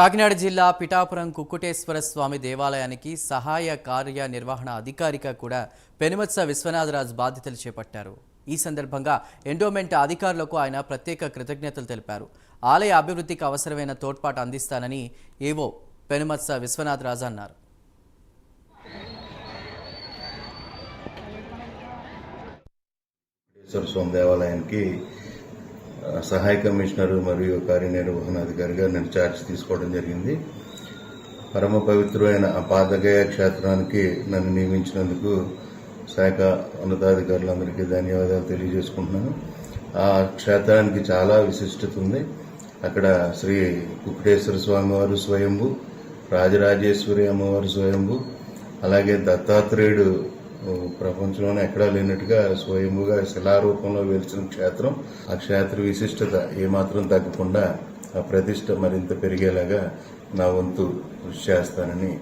కాకినాడ జిల్లా పిఠాపురం కుక్కుటేశ్వర స్వామి దేవాలయానికి సహాయ కార్యనిర్వహణ అధికారిగా కూడా పెనుమత్స విశ్వనాథరాజు బాధ్యతలు చేపట్టారు. ఈ సందర్భంగా ఎండోమెంట్ అధికారులకు ఆయన ప్రత్యేక కృతజ్ఞతలు తెలిపారు. ఆలయ అభివృద్ధికి అవసరమైన తోడ్పాటు అందిస్తానని ఏవో పెనుమత్స విశ్వనాథరాజు అన్నారు. స్వామి దేవాలయానికి సహాయ కమిషనర్ మరియు కార్యనిర్వహణాధికారిగా నేను ఛార్జ్ తీసుకోవడం జరిగింది. పరమ పవిత్రమైన పాదగయ క్షేత్రానికి నన్ను నియమించినందుకు శాఖ ఉన్నతాధికారులందరికీ ధన్యవాదాలు తెలియజేసుకుంటున్నాను. ఆ క్షేత్రానికి చాలా విశిష్టత ఉంది. అక్కడ శ్రీ కుక్కుటేశ్వర స్వామివారు స్వయంభు, రాజరాజేశ్వరి అమ్మవారు స్వయంభు, అలాగే దత్తాత్రేయుడు ప్రపంచంలోనే ఎక్కడా లేనట్టుగా స్వయంభుగా శిలారూపంలో వెలిసిన క్షేత్రం. ఆ క్షేత్ర విశిష్టత ఏమాత్రం తగ్గకుండా ఆ ప్రతిష్ట మరింత పెరిగేలాగా నా వంతు కృషి చేస్తానని